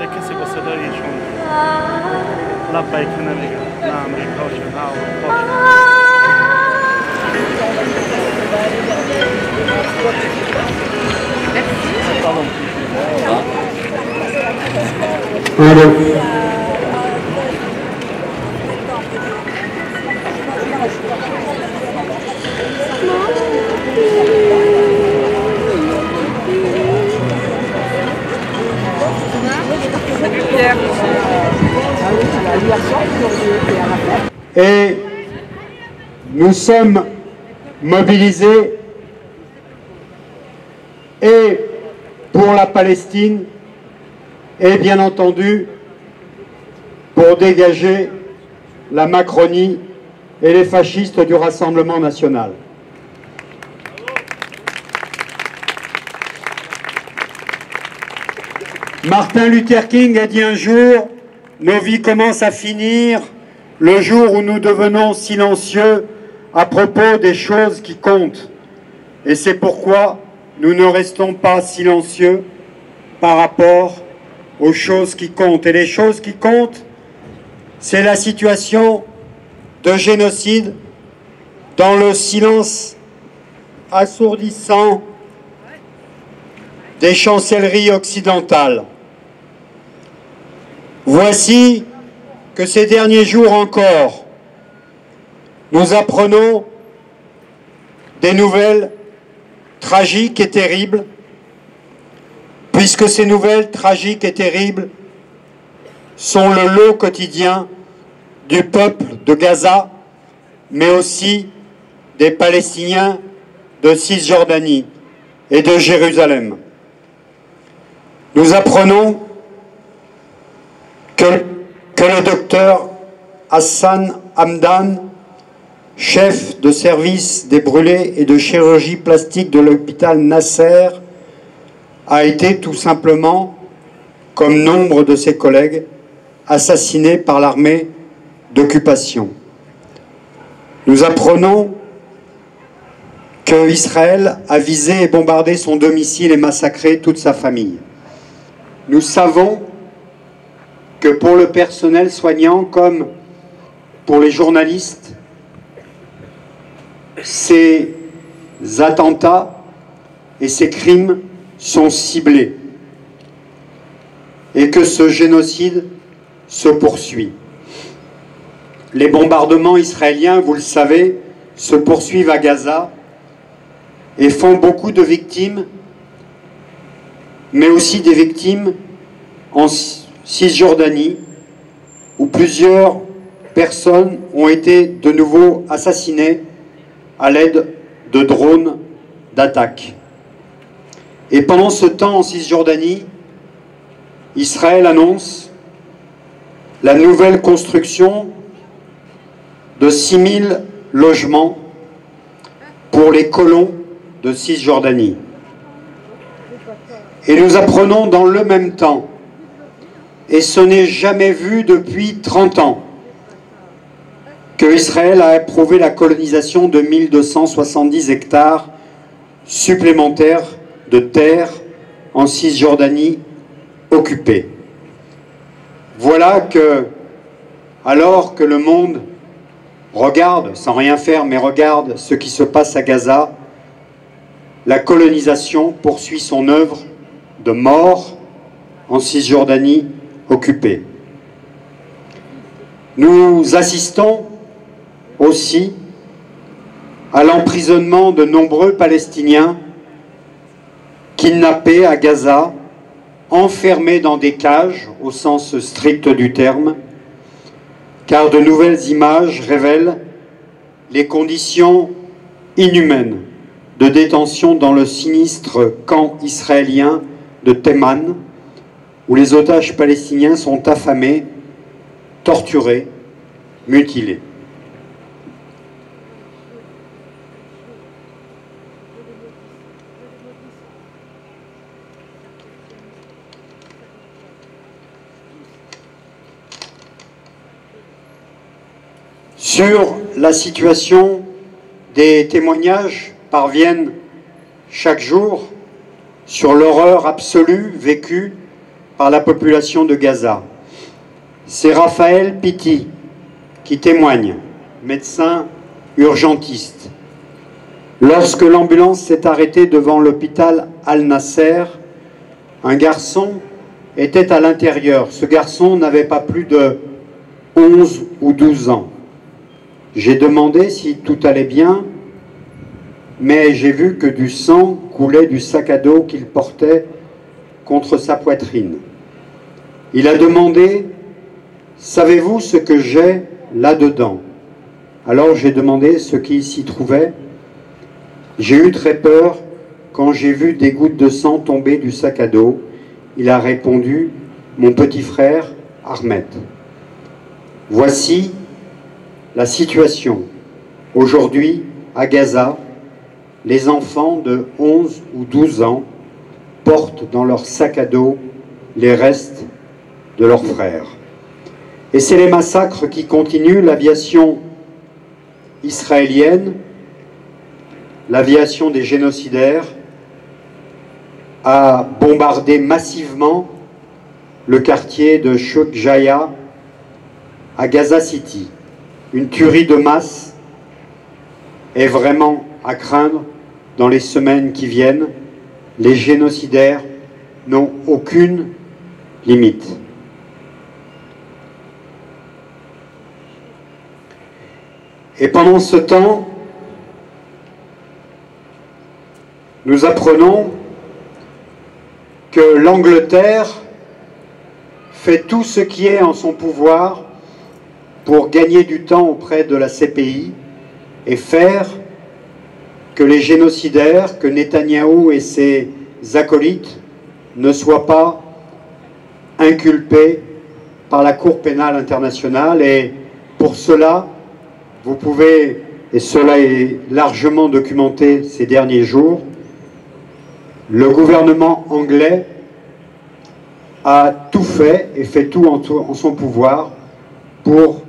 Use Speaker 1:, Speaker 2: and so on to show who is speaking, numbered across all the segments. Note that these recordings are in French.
Speaker 1: ولی کسی با صدای ایشون لبیک نمیگه، نه امریکاشه نه اروپاشه.
Speaker 2: Et nous sommes mobilisés et pour la Palestine et bien entendu pour dégager la Macronie et les fascistes du Rassemblement national. Martin Luther King a dit un jour: nos vies commencent à finir le jour où nous devenons silencieux à propos des choses qui comptent. Et c'est pourquoi nous ne restons pas silencieux par rapport aux choses qui comptent. Et les choses qui comptent, c'est la situation de génocide dans le silence assourdissant des chancelleries occidentales. Voici que ces derniers jours encore, nous apprenons des nouvelles tragiques et terribles, puisque ces nouvelles tragiques et terribles sont le lot quotidien du peuple de Gaza, mais aussi des Palestiniens de Cisjordanie et de Jérusalem. Nous apprenons que le docteur Hassan Hamdan, chef de service des brûlés et de chirurgie plastique de l'hôpital Nasser, a été tout simplement, comme nombre de ses collègues, assassiné par l'armée d'occupation. Nous apprenons que Israël a visé et bombardé son domicile et massacré toute sa famille. Nous savons que pour le personnel soignant comme pour les journalistes, ces attentats et ces crimes sont ciblés et que ce génocide se poursuit. Les bombardements israéliens, vous le savez, se poursuivent à Gaza et font beaucoup de victimes, mais aussi des victimes en Cisjordanie, où plusieurs personnes ont été de nouveau assassinées à l'aide de drones d'attaque. Et pendant ce temps, en Cisjordanie, Israël annonce la nouvelle construction de 6000 logements pour les colons de Cisjordanie. Et nous apprenons dans le même temps, et ce n'est jamais vu depuis 30 ans, que Israël a approuvé la colonisation de 1270 hectares supplémentaires de terre en Cisjordanie occupée. Voilà que, alors que le monde regarde, sans rien faire, mais regarde ce qui se passe à Gaza, la colonisation poursuit son œuvre de mort en Cisjordanie occupée. Nous assistons aussi à l'emprisonnement de nombreux Palestiniens kidnappés à Gaza, enfermés dans des cages au sens strict du terme, car de nouvelles images révèlent les conditions inhumaines de détention dans le sinistre camp israélien de Théman, où les otages palestiniens sont affamés, torturés, mutilés. Sur la situation, des témoignages parviennent chaque jour sur l'horreur absolue vécue par la population de Gaza. C'est Raphaël Pitti qui témoigne, médecin urgentiste. Lorsque l'ambulance s'est arrêtée devant l'hôpital Al-Nasser, un garçon était à l'intérieur. Ce garçon n'avait pas plus de 11 ou 12 ans. J'ai demandé si tout allait bien, mais j'ai vu que du sang coulait du sac à dos qu'il portait contre sa poitrine. Il a demandé « Savez-vous ce que j'ai là-dedans » Alors j'ai demandé ce qui s'y trouvait. J'ai eu très peur quand j'ai vu des gouttes de sang tomber du sac à dos. Il a répondu « Mon petit frère, Ahmed ». Voici la situation. Aujourd'hui, à Gaza, les enfants de 11 ou 12 ans portent dans leur sac à dos les restes de leurs frères. Et c'est les massacres qui continuent. L'aviation israélienne, l'aviation des génocidaires, a bombardé massivement le quartier de Shujaya à Gaza City. Une tuerie de masse est vraiment à craindre dans les semaines qui viennent. Les génocidaires n'ont aucune limite. Et pendant ce temps, nous apprenons que l'Angleterre fait tout ce qui est en son pouvoir pour gagner du temps auprès de la CPI et faire que les génocidaires, que Netanyahou et ses acolytes ne soient pas inculpés par la Cour pénale internationale. Et pour cela, vous pouvez, et cela est largement documenté ces derniers jours, le gouvernement anglais a tout fait et fait tout en son pouvoir pour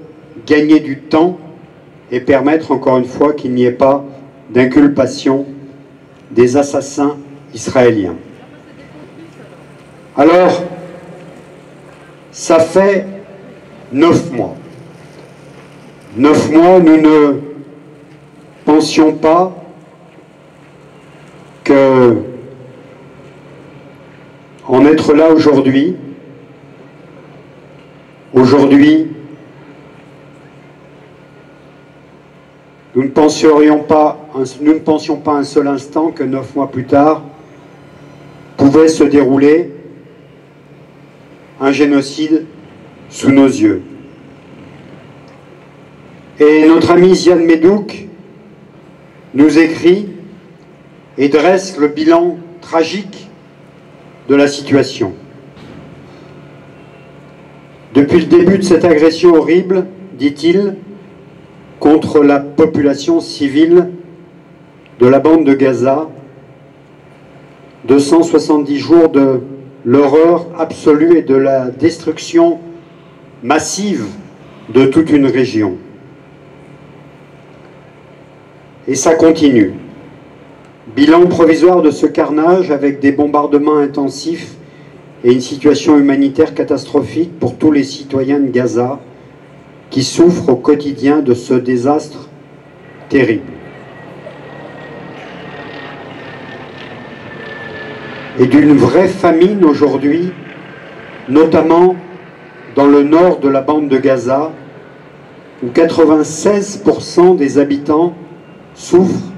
Speaker 2: gagner du temps et permettre encore une fois qu'il n'y ait pas d'inculpation des assassins israéliens. Alors, ça fait 9 mois. 9 mois, nous ne pensions pas que en être là aujourd'hui, nous ne pensions pas un seul instant que 9 mois plus tard pouvait se dérouler un génocide sous nos yeux. Et notre ami Ziad Medouk nous écrit et dresse le bilan tragique de la situation. Depuis le début de cette agression horrible, dit-il, contre la population civile de la bande de Gaza, 270 jours de l'horreur absolue et de la destruction massive de toute une région. Et ça continue. Bilan provisoire de ce carnage avec des bombardements intensifs et une situation humanitaire catastrophique pour tous les citoyens de Gaza qui souffrent au quotidien de ce désastre terrible. Et d'une vraie famine aujourd'hui, notamment dans le nord de la bande de Gaza, où 96% des habitants souffrent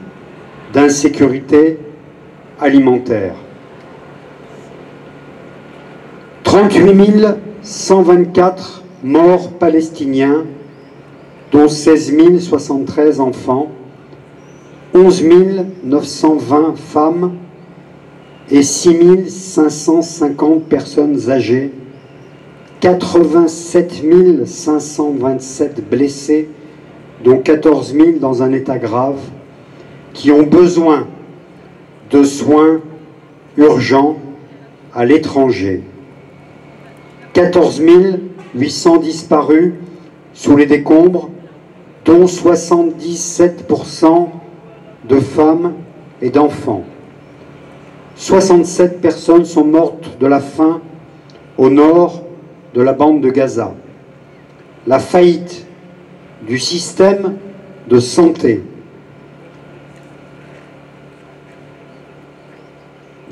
Speaker 2: d'insécurité alimentaire. 38 124 morts palestiniens, dont 16 073 enfants, 11 920 femmes et 6 550 personnes âgées, 87 527 blessés, dont 14 000 dans un état grave, qui ont besoin de soins urgents à l'étranger. 14 800 disparus sous les décombres, dont 77% de femmes et d'enfants. 67 personnes sont mortes de la faim au nord de la bande de Gaza. La faillite du système de santé.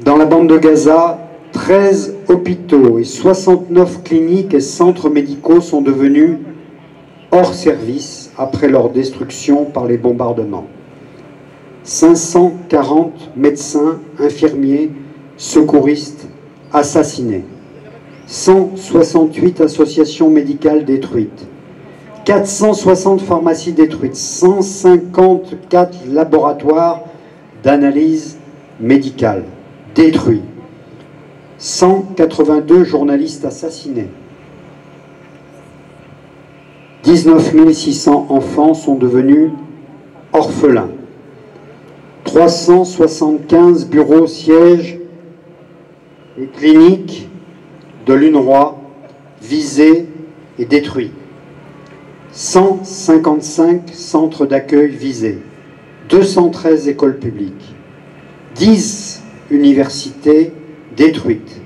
Speaker 2: Dans la bande de Gaza, 13 hôpitaux et 69 cliniques et centres médicaux sont devenus hors service après leur destruction par les bombardements. 540 médecins, infirmiers, secouristes assassinés. 168 associations médicales détruites. 460 pharmacies détruites. 154 laboratoires d'analyse médicale détruits. 182 journalistes assassinés. 19 600 enfants sont devenus orphelins. 375 bureaux, sièges et cliniques de l'UNRWA visés et détruits. 155 centres d'accueil visés. 213 écoles publiques. 10 universités détruites.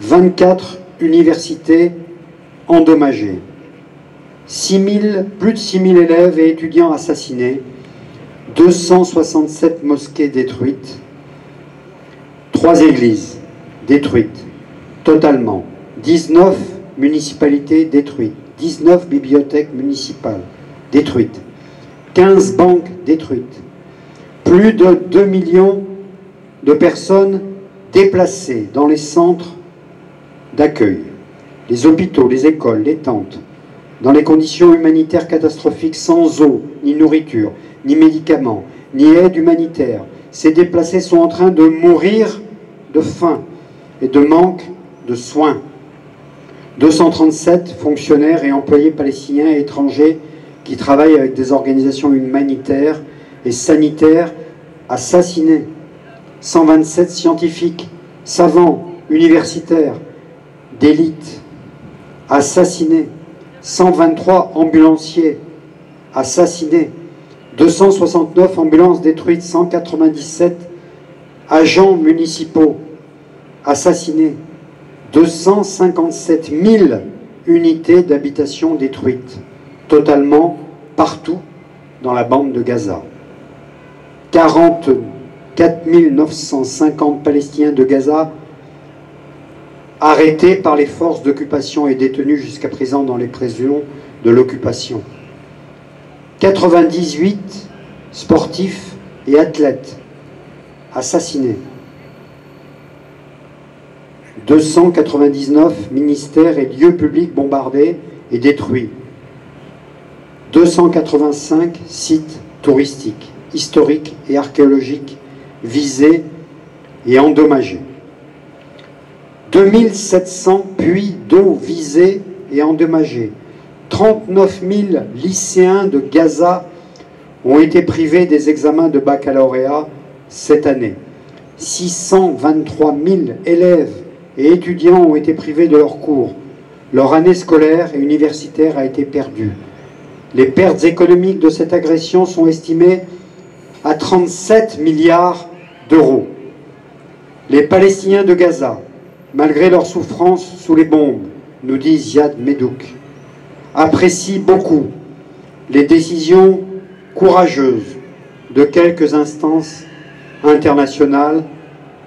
Speaker 2: 24 universités endommagées. Plus de 6 000 élèves et étudiants assassinés. 267 mosquées détruites, 3 églises détruites totalement, 19 municipalités détruites, 19 bibliothèques municipales détruites, 15 banques détruites, plus de 2 millions de personnes déplacées dans les centres d'accueil, les hôpitaux, les écoles, les tentes, dans les conditions humanitaires catastrophiques, sans eau ni nourriture, ni médicaments, ni aide humanitaire. Ces déplacés sont en train de mourir de faim et de manque de soins. 237 fonctionnaires et employés palestiniens et étrangers qui travaillent avec des organisations humanitaires et sanitaires assassinés. 127 scientifiques, savants, universitaires, d'élite assassinés. 123 ambulanciers assassinés. 269 ambulances détruites, 197 agents municipaux assassinés, 257 000 unités d'habitation détruites, totalement partout dans la bande de Gaza. 44 950 Palestiniens de Gaza arrêtés par les forces d'occupation et détenus jusqu'à présent dans les prisons de l'occupation. 98 sportifs et athlètes assassinés. 299 ministères et lieux publics bombardés et détruits. 285 sites touristiques, historiques et archéologiques visés et endommagés. 2700 puits d'eau visés et endommagés. 39 000 lycéens de Gaza ont été privés des examens de baccalauréat cette année. 623 000 élèves et étudiants ont été privés de leurs cours. Leur année scolaire et universitaire a été perdue. Les pertes économiques de cette agression sont estimées à 37 milliards d'euros. Les Palestiniens de Gaza, malgré leur souffrance sous les bombes, nous dit Ziad Medouk, apprécient beaucoup les décisions courageuses de quelques instances internationales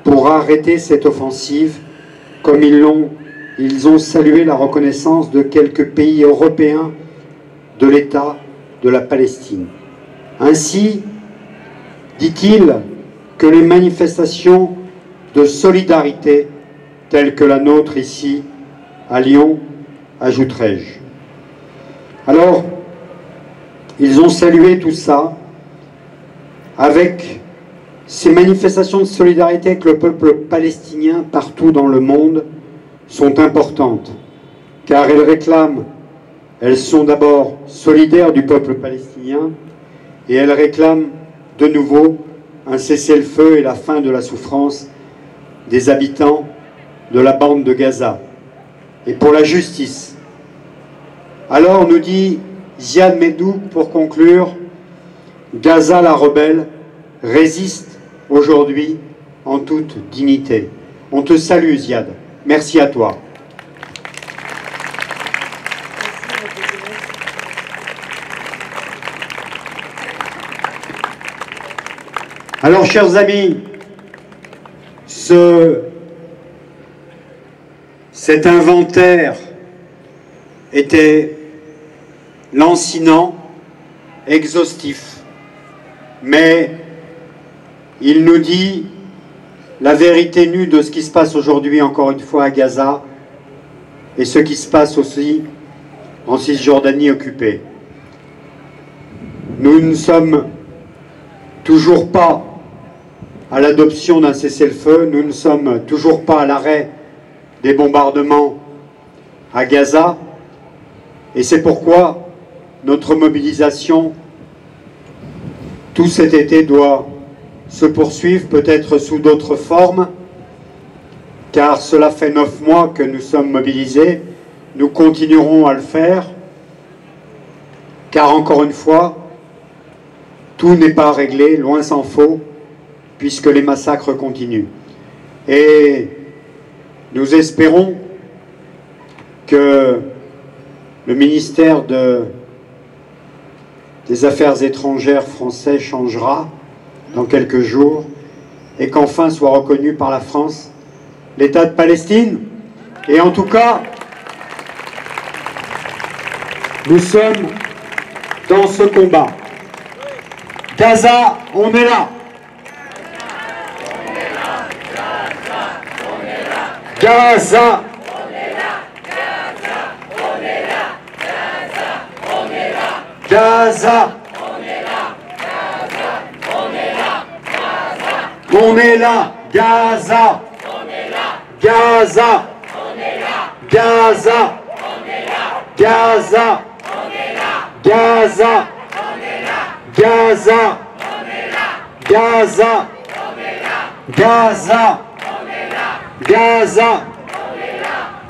Speaker 2: pour arrêter cette offensive, comme ils ont salué la reconnaissance de quelques pays européens de l'État de la Palestine. Ainsi, dit-il, que les manifestations de solidarité telles que la nôtre ici, à Lyon, ajouterai-je. Alors, ils ont salué tout ça avec ces manifestations de solidarité avec le peuple palestinien partout dans le monde sont importantes, car elles sont d'abord solidaires du peuple palestinien et elles réclament de nouveau un cessez-le-feu et la fin de la souffrance des habitants de la bande de Gaza et pour la justice. Alors nous dit Ziad Medouk pour conclure, Gaza la rebelle résiste aujourd'hui en toute dignité. On te salue Ziad, merci à toi. Alors, chers amis, cet inventaire était lancinant, exhaustif, mais il nous dit la vérité nue de ce qui se passe aujourd'hui, encore une fois, à Gaza, et ce qui se passe aussi en Cisjordanie occupée. Nous ne sommes toujours pas à l'adoption d'un cessez-le-feu, nous ne sommes toujours pas à l'arrêt des bombardements à Gaza, et c'est pourquoi notre mobilisation tout cet été doit se poursuivre, peut-être sous d'autres formes, car cela fait 9 mois que nous sommes mobilisés. Nous continuerons à le faire, car encore une fois, tout n'est pas réglé, loin s'en faut, puisque les massacres continuent. Et nous espérons que le ministère des Affaires étrangères français changera dans quelques jours et qu'enfin soit reconnu par la France l'État de Palestine. Et en tout cas, nous sommes dans ce combat. Gaza, on est là. Gaza, Gaza, on est là, Gaza, Gaza, Gaza, Gaza, Gaza, Gaza, Gaza, Gaza, Gaza,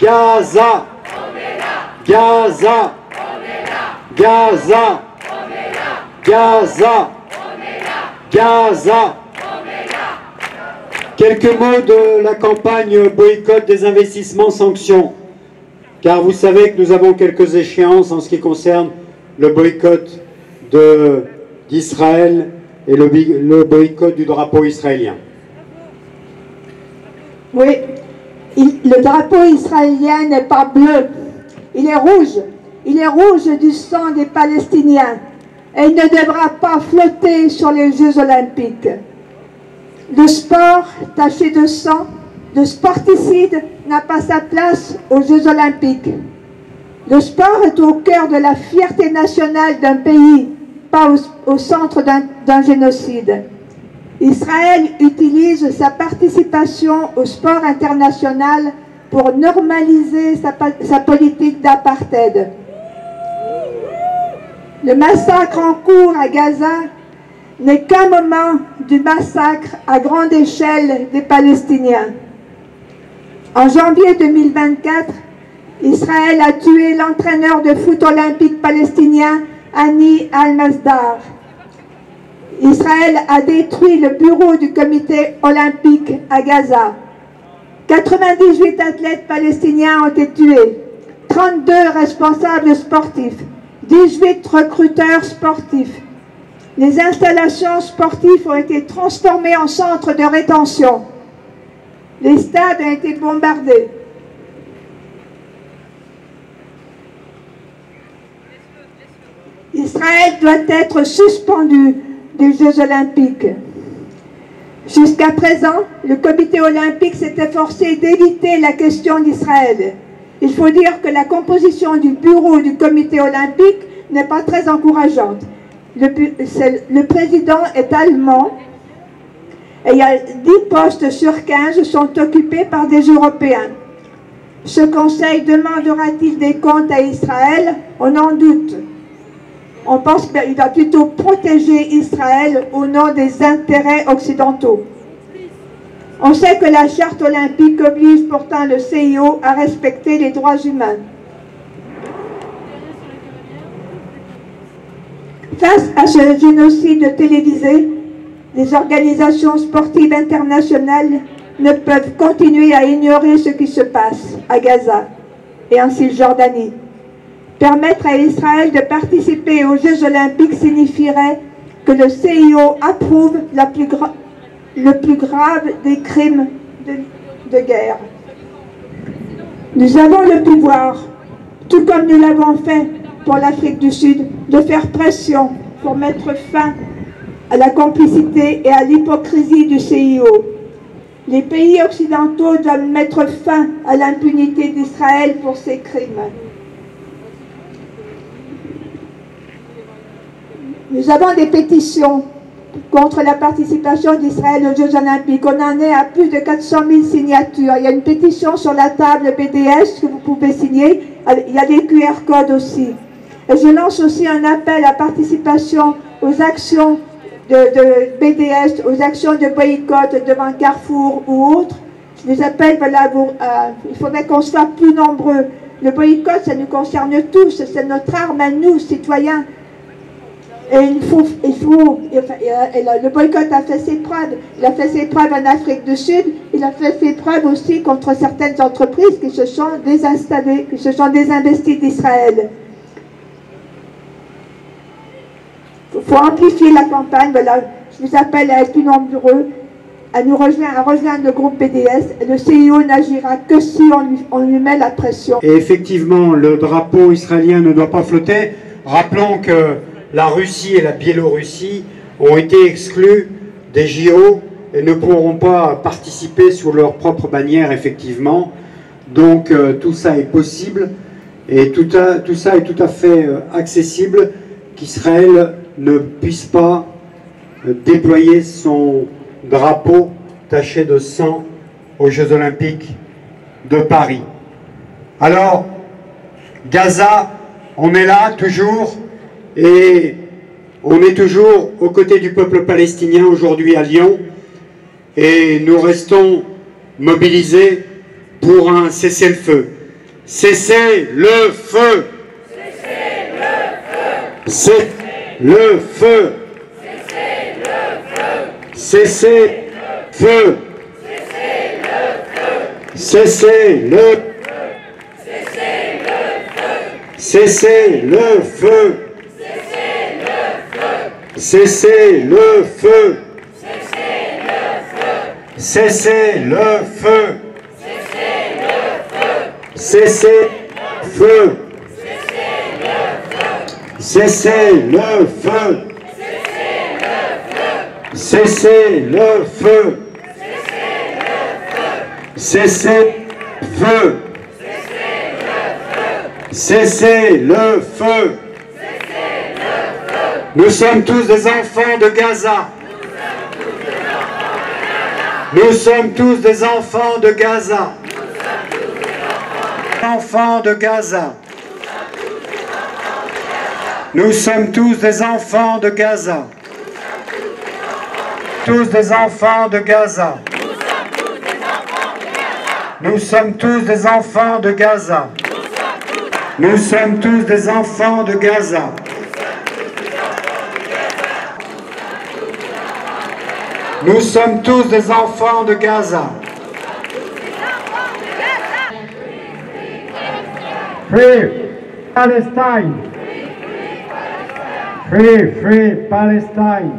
Speaker 2: Gaza, Gaza, Gaza, Gaza, Gaza. Quelques mots de la campagne boycott des investissements sanctions, car vous savez que nous avons quelques échéances en ce qui concerne le boycott d'Israël et le boycott du drapeau israélien.
Speaker 3: Oui, le drapeau israélien n'est pas bleu, il est rouge. Il est rouge du sang des Palestiniens et il ne devra pas flotter sur les Jeux olympiques. Le sport taché de sang, de sporticide, n'a pas sa place aux Jeux olympiques. Le sport est au cœur de la fierté nationale d'un pays, pas au centre d'un génocide. Israël utilise sa participation au sport international pour normaliser sa politique d'apartheid. Le massacre en cours à Gaza n'est qu'un moment du massacre à grande échelle des Palestiniens. En janvier 2024, Israël a tué l'entraîneur de foot olympique palestinien Hani Al-Masdar. Israël a détruit le bureau du comité olympique à Gaza. 98 athlètes palestiniens ont été tués, 32 responsables sportifs, 18 recruteurs sportifs. Les installations sportives ont été transformées en centres de rétention. Les stades ont été bombardés. Israël doit être suspendu des Jeux olympiques. Jusqu'à présent, le comité olympique s'est efforcé d'éviter la question d'Israël. Il faut dire que la composition du bureau du comité olympique n'est pas très encourageante. Le président est allemand et 10 postes sur 15 sont occupés par des Européens. Ce conseil demandera-t-il des comptes à Israël? On en doute. On pense qu'il va plutôt protéger Israël au nom des intérêts occidentaux. On sait que la charte olympique oblige pourtant le CIO à respecter les droits humains. Face à ce génocide télévisé, les organisations sportives internationales ne peuvent continuer à ignorer ce qui se passe à Gaza et en Cisjordanie. Permettre à Israël de participer aux Jeux olympiques signifierait que le CIO approuve le plus grave des crimes de guerre. Nous avons le pouvoir, tout comme nous l'avons fait pour l'Afrique du Sud, de faire pression pour mettre fin à la complicité et à l'hypocrisie du CIO. Les pays occidentaux doivent mettre fin à l'impunité d'Israël pour ses crimes. Nous avons des pétitions contre la participation d'Israël aux Jeux Olympiques. On en est à plus de 400 000 signatures. Il y a une pétition sur la table BDS que vous pouvez signer. Il y a des QR codes aussi. Et je lance aussi un appel à participation aux actions de BDS, aux actions de boycott devant Carrefour ou autres. Je les appelle, voilà, il faudrait qu'on soit plus nombreux. Le boycott, ça nous concerne tous, c'est notre arme à nous, citoyens. Et le boycott a fait ses preuves. Il a fait ses preuves en Afrique du Sud. Il a fait ses preuves aussi contre certaines entreprises qui se sont désinstallées, qui se sont désinvesties d'Israël. Il faut amplifier la campagne. Voilà, je vous appelle à être plus nombreux, à rejoindre le groupe BDS. Le CIO n'agira que si on lui met la pression.
Speaker 2: Et effectivement, le drapeau israélien ne doit pas flotter. Rappelons que la Russie et la Biélorussie ont été exclus des JO et ne pourront pas participer sous leur propre bannière, effectivement. Donc tout ça est possible et tout ça est tout à fait accessible, qu'Israël ne puisse pas déployer son drapeau taché de sang aux Jeux Olympiques de Paris. Alors, Gaza, on est là toujours. Et on est toujours aux côtés du peuple palestinien aujourd'hui à Lyon et nous restons mobilisés pour un cessez-le-feu. Cessez le feu. Cessez le feu. Cessez le feu. Cessez le feu. Cessez le feu. Cessez le feu. Cessez le feu. Cessez le feu. Cessez le feu. Cessez le feu. Cessez le feu. Cessez le feu. Nous sommes tous des enfants de Gaza. Nous sommes tous des enfants de Gaza. Enfants de Gaza. Nous sommes tous des enfants de Gaza. Tous des enfants de Gaza. Nous sommes tous des enfants de Gaza. Nous sommes tous des enfants de Gaza. Nous sommes tous des enfants de Gaza. Free Palestine. Free, free Palestine.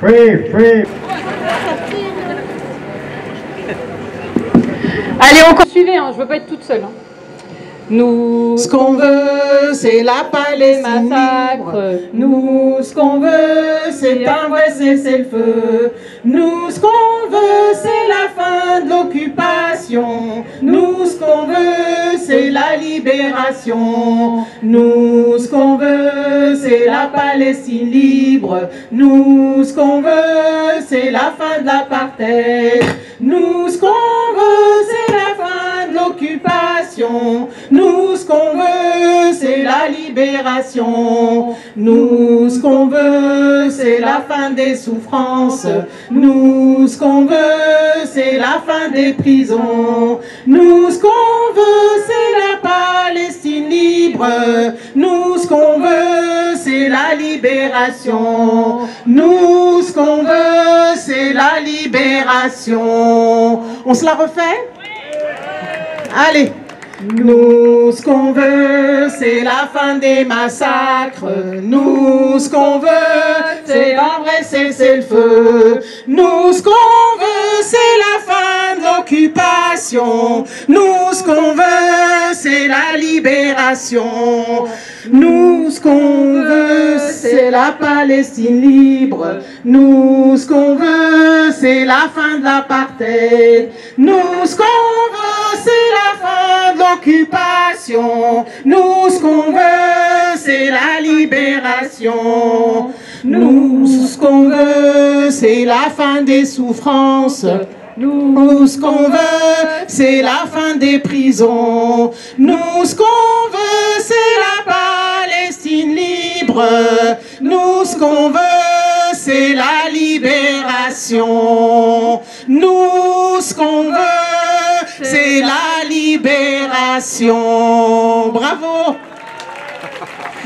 Speaker 2: Free, free.
Speaker 4: Allez, on continue. Suivez, hein, je veux pas être toute seule. Hein. Nous,
Speaker 5: ce qu'on veut, c'est la Palestine
Speaker 4: massacre.
Speaker 5: Nous, ce qu'on veut, c'est un vrai cessez-le-feu. Nous, ce qu'on veut, c'est la fin de l'occupation. Nous, ce qu'on veut, c'est la libération. Nous, ce qu'on veut, c'est la Palestine libre. Nous, ce qu'on veut, c'est la fin de l'apartheid. Nous, ce qu'on veut, c'est la fin de l'occupation. Nous, ce qu'on veut, c'est la libération. Nous, ce qu'on veut, c'est la fin des souffrances. Nous, ce qu'on veut, c'est la fin des prisons. Nous, ce qu'on veut, c'est la Palestine libre. Nous, ce qu'on veut, c'est la libération. Nous, ce qu'on veut, c'est la libération. On se la refait ? Allez. Nous, ce qu'on veut, c'est la fin des massacres. Nous, ce qu'on veut, c'est un vrai cessez-le-feu. Nous, ce qu'on veut, c'est la fin de l'occupation. Nous, ce qu'on veut, c'est la libération. Nous, ce qu'on veut, c'est la Palestine libre. Nous, ce qu'on veut, c'est la fin de l'apartheid. Nous, ce qu'on veut, c'est la fin de l'occupation. Nous, ce qu'on veut, c'est la libération. Nous, ce qu'on veut, c'est la fin des souffrances. Nous, ce qu'on veut, c'est la fin des prisons. Nous, ce qu'on veut, c'est la Palestine libre. Nous, ce qu'on veut, c'est la libération. Nous, ce qu'on veut, c'est la libération. Bravo.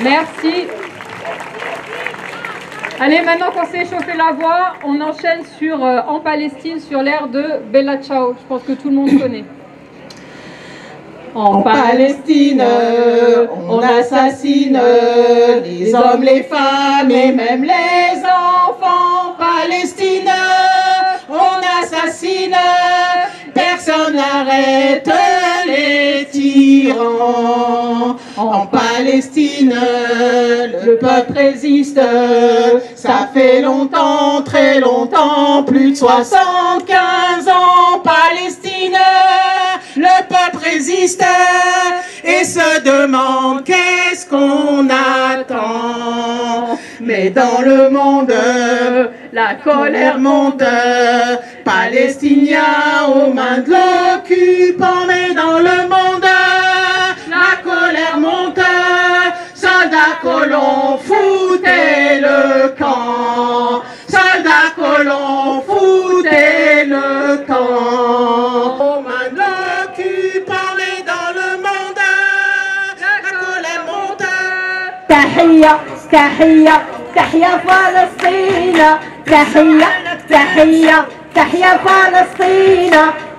Speaker 4: Merci. Allez, maintenant qu'on s'est échauffé la voix, on enchaîne sur En Palestine sur l'air de Bella Ciao. Je pense que tout le monde connaît.
Speaker 5: En Palestine, on assassine les hommes, les femmes et même les enfants. Palestine, on assassine, personne n'arrête les tyrans. En Palestine, le peuple résiste, ça fait longtemps, très longtemps, plus de 75 ans. Palestine, le peuple résiste et se demande qu'est-ce qu'on attend. Mais dans le monde, la colère monte, Palestiniens aux mains de l'occupant. Mais dans le monde, la colère monte, soldats colons, foutez le camp. Soldats colons, foutez le camp. Aux mains de l'occupant, mais dans le monde, la colère monte.
Speaker 6: تحية تحية تحية فلسطين تحية تحية تحية فلسطين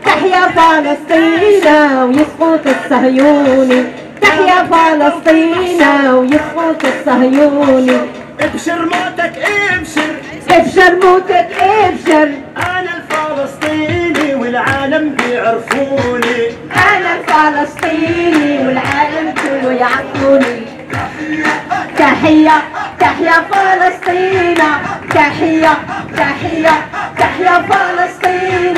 Speaker 6: تحية فلسطين ويسقط الصهيوني تحية فلسطين ويسقط الصهيوني
Speaker 7: ابشر موتك ابشر
Speaker 6: ابشر موتك ابشر
Speaker 7: انا الفلسطيني والعالم بيعرفوني
Speaker 6: أنا الفلسطيني والعالم كله يعرفوني تحية تحية فلسطين تحية تحية تحية فلسطين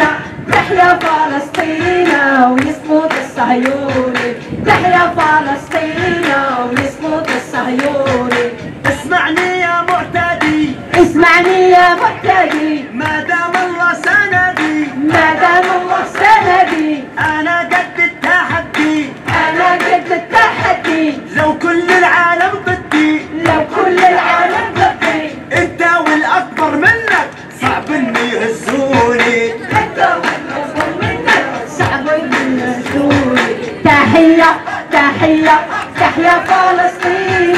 Speaker 6: تحية فلسطين ويسقط الصهيوني تحية فلسطين ويسقط الصهيوني
Speaker 7: اسمعني يا معتدي
Speaker 6: اسمعني يا معتدي
Speaker 7: ما دام الله سندي
Speaker 6: ما دام الله سندي
Speaker 7: انا قد التحدي
Speaker 6: أنا قد التحدي
Speaker 7: لو كل العالم ضدي
Speaker 6: لو كل العالم ضدي
Speaker 7: انت والاكبر منك صعب ان يهزوني
Speaker 6: تحية تحية تحية فلسطين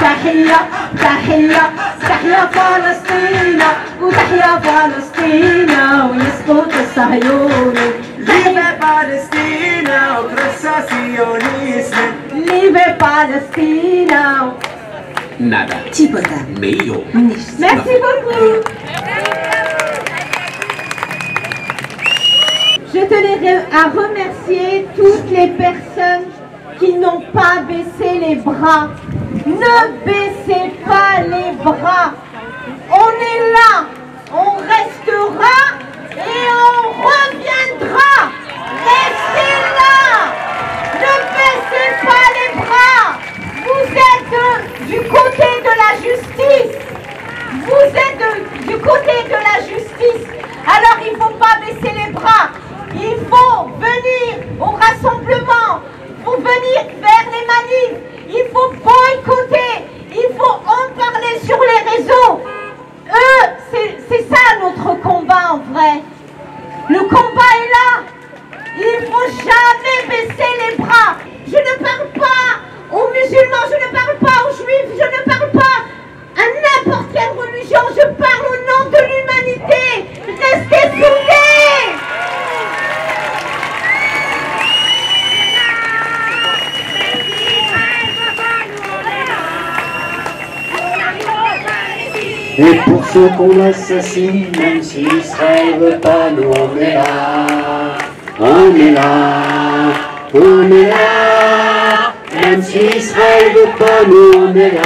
Speaker 6: تحية تحية تحية فلسطين وتحية فلسطين ويسقط الصهيوني
Speaker 7: Vive Palestina, oppressa sionisme.
Speaker 6: Vive Palestina.
Speaker 8: Nada. 没有。
Speaker 6: Merci beaucoup. Je tenais à remercier toutes les personnes qui n'ont pas baissé les bras. Ne baissez pas les bras. On est là, on restera et on reviendra. Restez là. Ne baissez pas les bras. Vous êtes du côté de la justice. Vous êtes du côté de la justice. Alors il ne faut pas baisser les bras. Il faut venir au rassemblement. Il faut venir vers les manifs. Il faut boycotter. Il faut en parler sur les réseaux. C'est ça notre combat en vrai. Le
Speaker 2: Et pour ceux qu'on assassine, même si Israël veut pas, nous on est là. On est là, on est là. Même si Israël veut pas, nous on est là.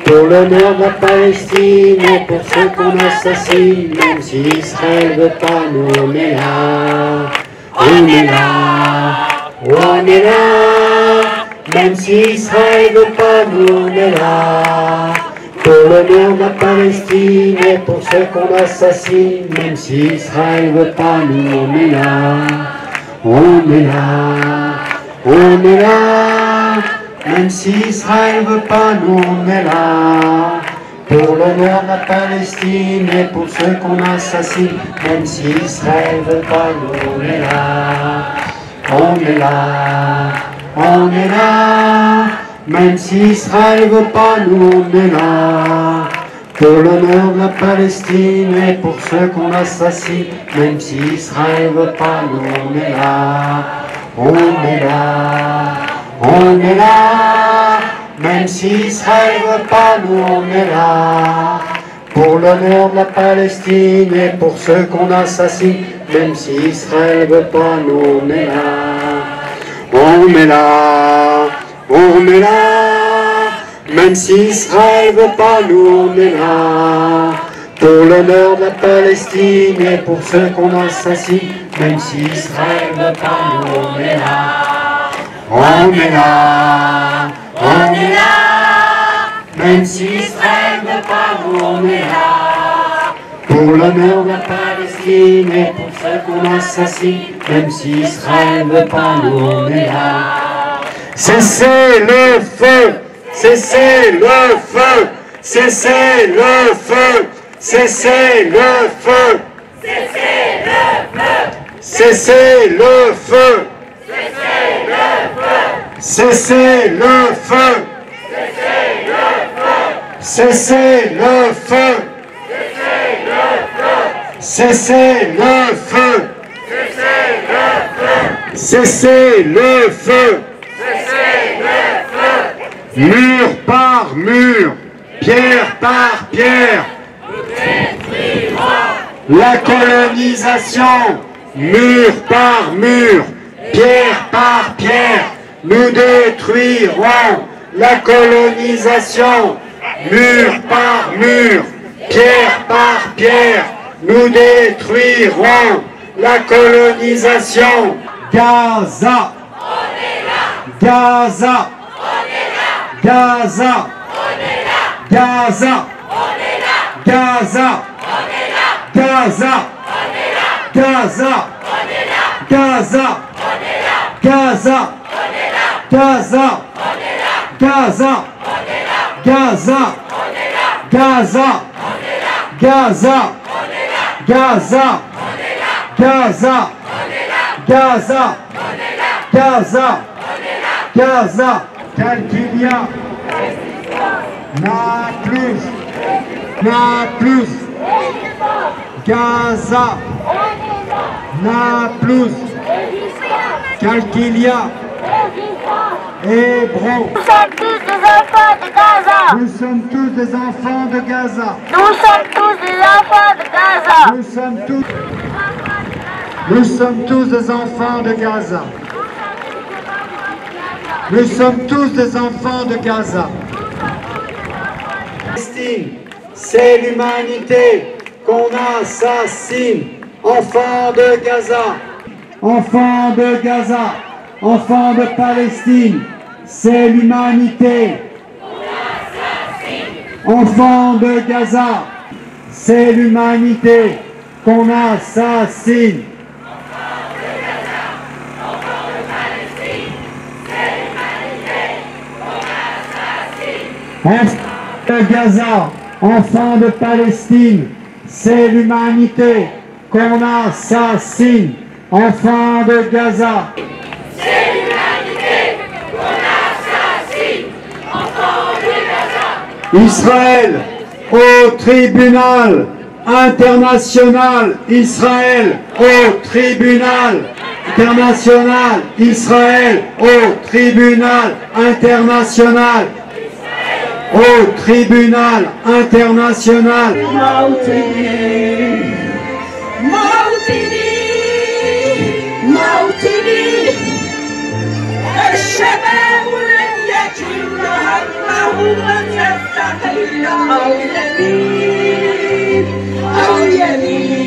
Speaker 2: Pour l'honneur de la Palestine et pour ceux qu'on assassine, même si Israël veut pas, nous on est là. On est là, on est là. Même si Israël veut pas, nous on est là. Pour l'honneur de la Palestine et pour ceux qu'on assassine, même si Israël veut pas, nous on est là. On est là, on est là. Même si Israël veut pas, nous on est là. Pour l'honneur de la Palestine et pour ceux qu'on assassine, même si Israël veut pas, nous on est là. On est là, on est là. Même si Israël veut pas, nous on est là. Pour l'honneur de la Palestine et pour ceux qu'on assassine, même si Israël veut pas, nous on est là. On est là, on est là. Même si Israël veut pas, nous on est là. Pour l'honneur de la Palestine et pour ceux qu'on assassine, même si Israël veut pas, nous on est là. On est là, on est là. Même si Israël veut pas, nous on est là. Pour l'honneur de la Palestine et pour ceux qu'on assassine, même si Israël veut pas, nous on est là. On est là, on est là. Même si Israël veut pas, nous on est là. Pour l'honneur de la Palestine et pour ceux qu'on assassine, même si Israël veut pas, nous on est là. Cessez le feu, cessez le feu, cessez le feu, cessez le feu, cessez le feu, cessez le feu, cessez le feu, cessez le feu, cessez le feu, mur par mur, pierre par pierre, la colonisation, mur par mur, pierre par pierre, nous détruirons la colonisation, mur par mur, pierre par pierre, nous détruirons la colonisation. Gaza, Gaza, Gaza, Gaza, Gaza, Gaza, Gaza, Gaza, Gaza, Gaza, Gaza, Gaza, Gaza, Gaza, Gaza, Gaza, Gaza, Gaza, Gaza, Calquilia, Naples, Naples, Gaza, Naples, Calquilia, Hébron. Nous sommes tous des enfants de Gaza. Nous sommes tous des enfants de Gaza. Nous sommes tous des enfants de Gaza. Nous sommes tous des enfants de Gaza. Nous sommes tous des enfants de Gaza. C'est l'humanité qu'on assassine. Enfants de Gaza. Enfants de Gaza. Enfants de Palestine. C'est l'humanité. Enfants de Gaza. C'est l'humanité qu'on assassine. Enfants de Gaza, enfants de Palestine, c'est l'humanité qu'on assassine. Enfants de Gaza, c'est l'humanité qu'on assassine. Enfants de Gaza. Israël au tribunal international. Israël au tribunal international. Israël au tribunal international. au tribunal international.
Speaker 7: الشباب لن يكن همه من يستقل أو يميل